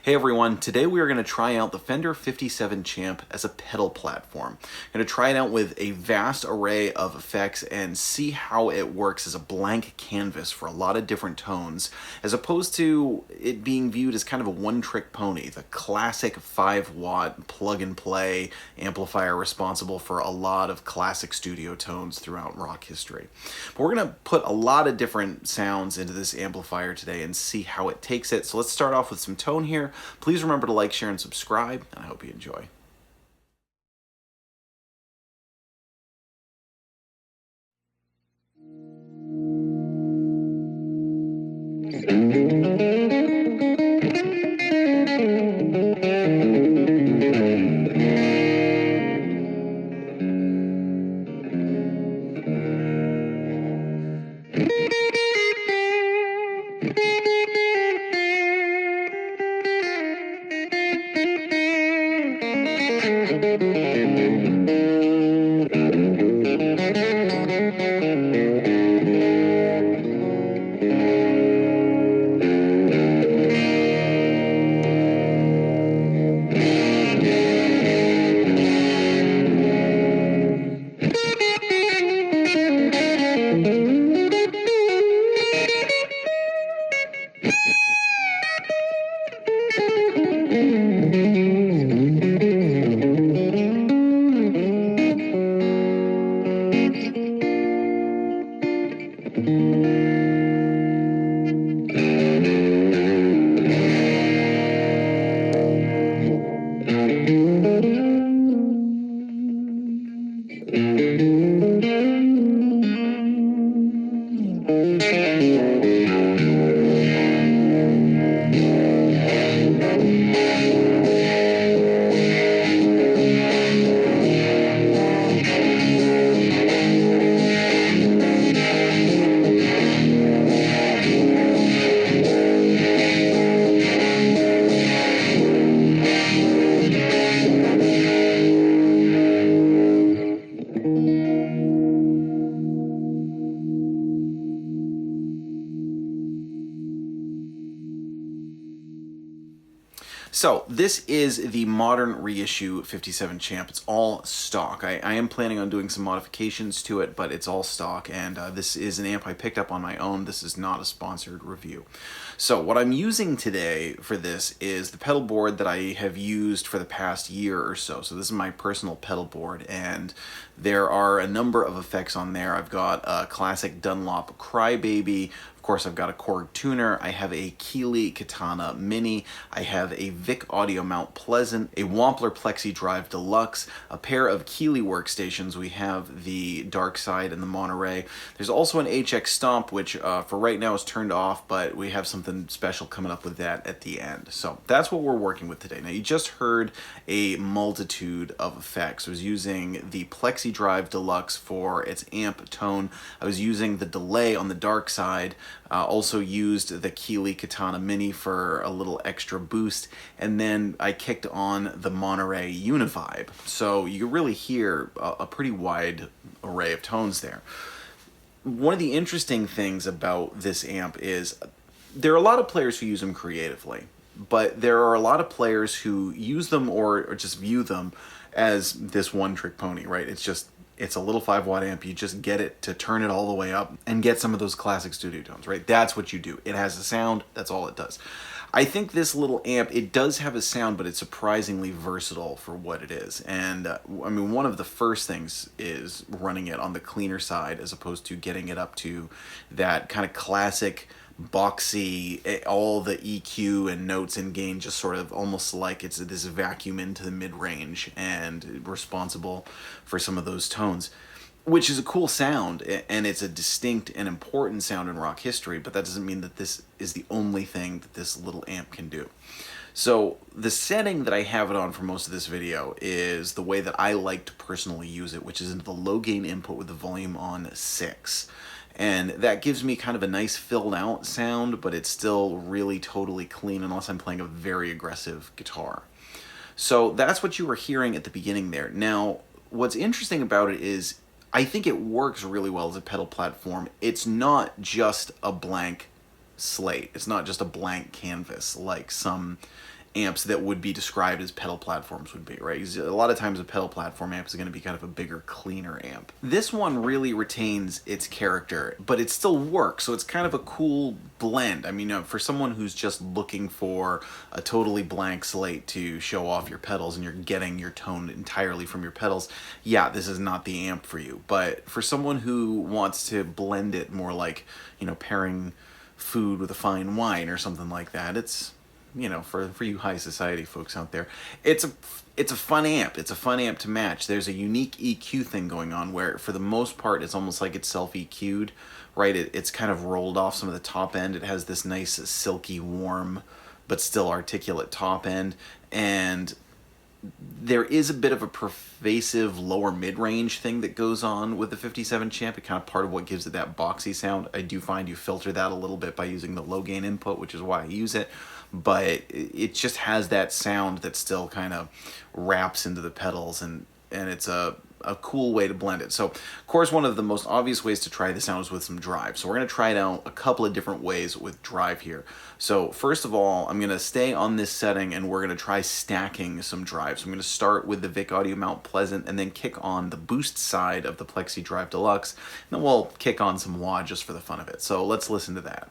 Hey everyone, today we are going to try out the Fender 57 Champ as a pedal platform. I'm going to try it out with a vast array of effects and see how it works as a blank canvas for a lot of different tones, as opposed to it being viewed as kind of a one-trick pony, the classic 5-watt plug-and-play amplifier responsible for a lot of classic studio tones throughout rock history. But we're going to put a lot of different sounds into this amplifier today and see how it takes it. So let's start off with some tone here. Please remember to like, share, and subscribe, and I hope you enjoy. So this is the modern Reissue 57 Champ. It's all stock. I am planning on doing some modifications to it, but it's all stock, and this is an amp I picked up on my own. This is not a sponsored review. So what I'm using today for this is the pedal board that I have used for the past year or so. So this is my personal pedal board, and there are a number of effects on there. I've got a classic Dunlop Crybaby. Of course, I've got a Korg tuner, I have a Keeley Katana Mini, I have a Vick audio mount Pleasant, a Wampler Plexi Drive Deluxe, a pair of Keeley workstations. We have the Darkside and the Monterey. There's also an HX Stomp, which for right now is turned off, but we have something special coming up with that at the end. So that's what we're working with today. Now, you just heard a multitude of effects. I was using the Plexi Drive Deluxe for its amp tone. I was using the delay on the Darkside. Also used the Keeley Katana Mini for a little extra boost, and then I kicked on the Monterey Univibe. So you really hear a pretty wide array of tones there. One of the interesting things about this amp is there are a lot of players who use them creatively, but there are a lot of players who use them or just view them as this one-trick pony, right? It's a little 5-watt amp. You just get it to turn it all the way up and get some of those classic studio tones, right? That's what you do. It has a sound. That's all it does. I think this little amp, it does have a sound, but it's surprisingly versatile for what it is. And I mean, one of the first things is running it on the cleaner side as opposed to getting it up to that kind of classic boxy, all the EQ and notes and gain just sort of almost like it's this vacuum into the mid-range and responsible for some of those tones, which is a cool sound, and it's a distinct and important sound in rock history, but that doesn't mean that this is the only thing that this little amp can do. So the setting that I have it on for most of this video is the way that I like to personally use it, which is into the low gain input with the volume on 6. And that gives me kind of a nice filled out sound, but it's still really totally clean unless I'm playing a very aggressive guitar. So that's what you were hearing at the beginning there. Now, what's interesting about it is I think it works really well as a pedal platform. It's not just a blank slate. It's not just a blank canvas like some amps that would be described as pedal platforms would be, right? A lot of times a pedal platform amp is going to be kind of a bigger, cleaner amp. This one really retains its character, but it still works, so it's kind of a cool blend. I mean, for someone who's just looking for a totally blank slate to show off your pedals and you're getting your tone entirely from your pedals, yeah, this is not the amp for you. But for someone who wants to blend it more like, you know, pairing food with a fine wine or something like that, it's, you know, for you high society folks out there, it's a fun amp. It's a fun amp to match. There's a unique EQ thing going on where, for the most part, it's almost like it's self-EQ'd, right? It's kind of rolled off some of the top end. It has this nice, silky, warm, but still articulate top end. And there is a bit of a pervasive lower mid-range thing that goes on with the 57 champ. It kind of part of what gives it that boxy sound. I do find you filter that a little bit by using the low gain input, which is why I use it. But it just has that sound that still kind of wraps into the pedals, and it's a cool way to blend it. So, of course, one of the most obvious ways to try this out is with some drive. So we're going to try it out a couple of different ways with drive here. So first of all, I'm going to stay on this setting, and we're going to try stacking some drives. So I'm going to start with the Vick Audio Mount Pleasant, and then kick on the boost side of the Plexi Drive Deluxe, and then we'll kick on some wah just for the fun of it. So let's listen to that.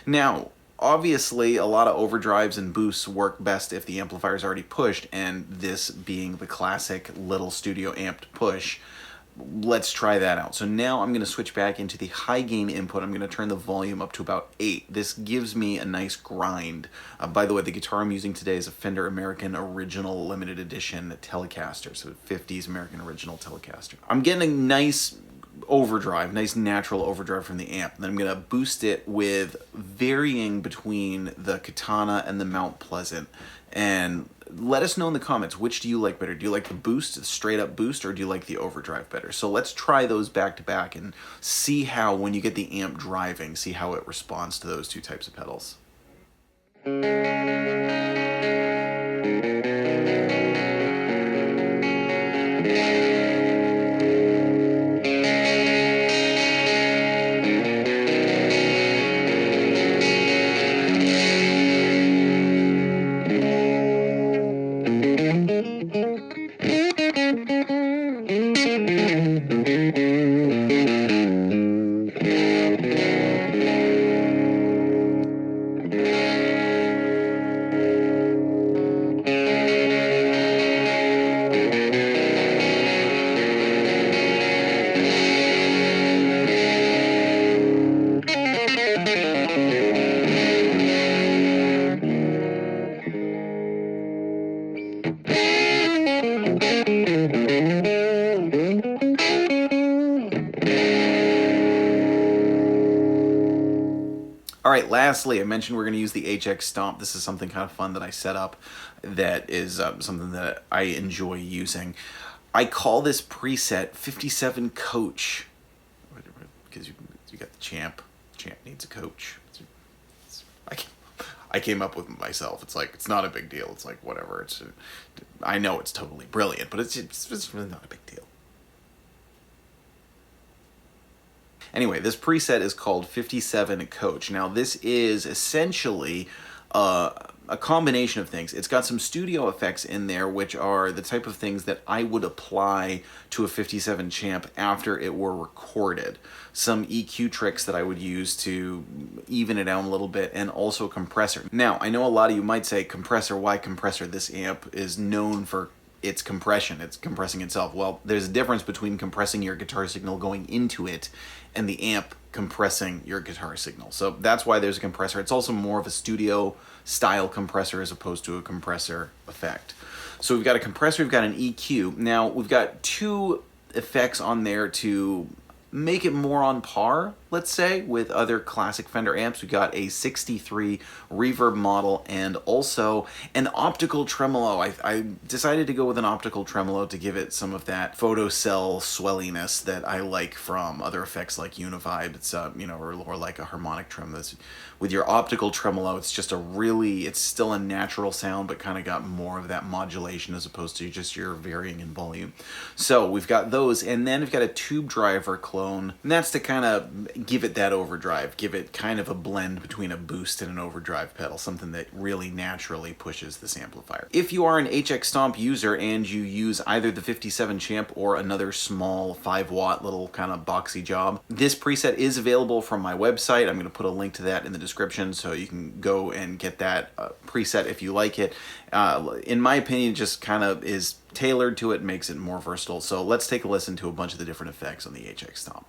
Now, obviously, a lot of overdrives and boosts work best if the amplifier is already pushed, and this being the classic little studio amped push, let's try that out. So now I'm going to switch back into the high gain input. I'm going to turn the volume up to about 8. This gives me a nice grind. By the way, the guitar I'm using today is a Fender American Original Limited Edition Telecaster, so 50s American Original Telecaster. I'm getting a nice overdrive, nice natural overdrive from the amp. Then I'm going to boost it with varying between the Katana and the Mount Pleasant. And let us know in the comments, which do you like better? Do you like the boost, the straight up boost, or do you like the overdrive better? So let's try those back to back and see how, when you get the amp driving, see how it responds to those two types of pedals. Alright, lastly, I mentioned we're going to use the HX Stomp. This is something kind of fun that I set up that is something that I enjoy using. I call this preset 57 Coach, because you got the champ. The champ needs a coach. I came up with it myself. It's like, it's not a big deal. It's like, whatever. I know it's totally brilliant, but it's really not a big deal. Anyway, this preset is called 57 Coach. Now, this is essentially a a combination of things. It's got some studio effects in there, which are the type of things that I would apply to a 57 champ after it were recorded. Some EQ tricks that I would use to even it out a little bit, and also a compressor. Now, I know a lot of you might say, compressor, why compressor? This amp is known for its compression. It's compressing itself. Well, there's a difference between compressing your guitar signal going into it and the amp compressing your guitar signal. So that's why there's a compressor. It's also more of a studio style compressor as opposed to a compressor effect. So we've got a compressor, we've got an EQ. Now we've got two effects on there to make it more on par, let's say, with other classic Fender amps. We got a 63 reverb model and also an optical tremolo. I decided to go with an optical tremolo to give it some of that photocell swelliness that I like from other effects like Univibe. It's you know, or like a harmonic trem. That's, with your optical tremolo, it's just a really, it's still a natural sound, but kind of got more of that modulation as opposed to just your varying in volume. So we've got those, and then we've got a tube driver clone, and that's to kind of give it that overdrive, give it kind of a blend between a boost and an overdrive pedal, something that really naturally pushes this amplifier. If you are an HX Stomp user and you use either the 57 champ or another small 5-watt little kind of boxy job, this preset is available from my website. I'm going to put a link to that in the description so you can go and get that preset if you like it. In my opinion, just kind of is tailored to it, makes it more versatile. So let's take a listen to a bunch of the different effects on the HX Stomp.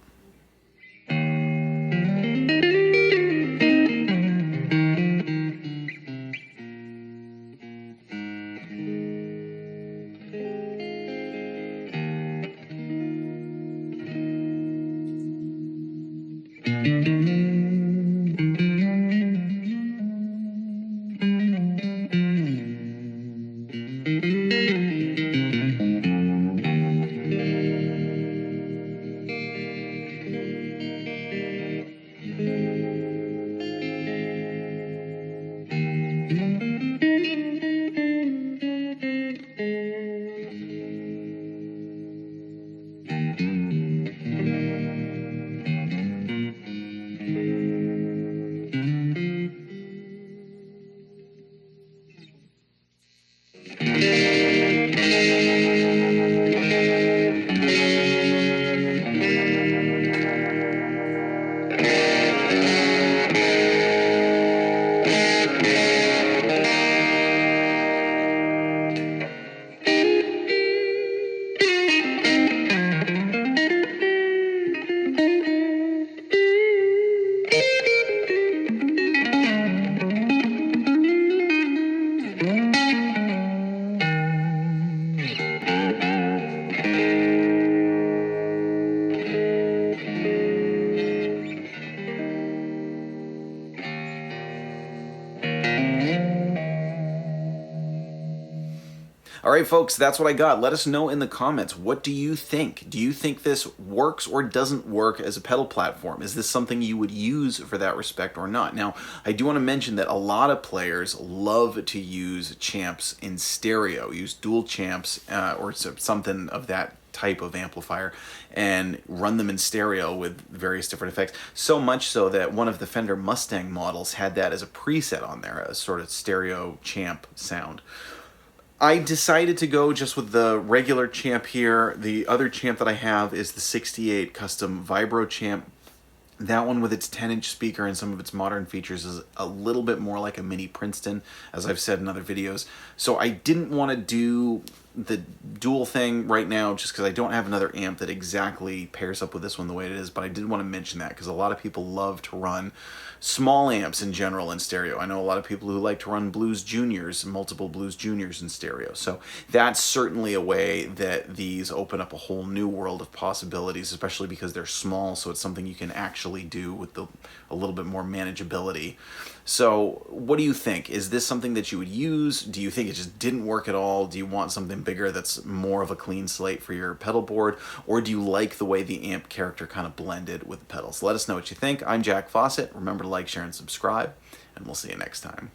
Alright folks, that's what I got. Let us know in the comments. What do you think? Do you think this works or doesn't work as a pedal platform? Is this something you would use for that respect or not? Now, I do want to mention that a lot of players love to use champs in stereo, use dual champs or something of that type of amplifier and run them in stereo with various different effects. So much so that one of the Fender Mustang models had that as a preset on there, a sort of stereo champ sound. I decided to go just with the regular champ here. The other champ that I have is the 68 custom Vibro champ. That one with its 10-inch speaker and some of its modern features is a little bit more like a mini Princeton, as I've said in other videos. So I didn't want to do the dual thing right now just because I don't have another amp that exactly pairs up with this one the way it is, but I did want to mention that because a lot of people love to run small amps in general in stereo. I know a lot of people who like to run Blues Juniors, multiple Blues Juniors in stereo. So that's certainly a way that these open up a whole new world of possibilities, especially because they're small, so it's something you can actually do with a little bit more manageability. So what do you think? Is this something that you would use? Do you think it just didn't work at all? Do you want something bigger that's more of a clean slate for your pedal board? Or do you like the way the amp character kind of blended with the pedals? Let us know what you think. I'm Jack Fossett. Remember to like, share, and subscribe, and we'll see you next time.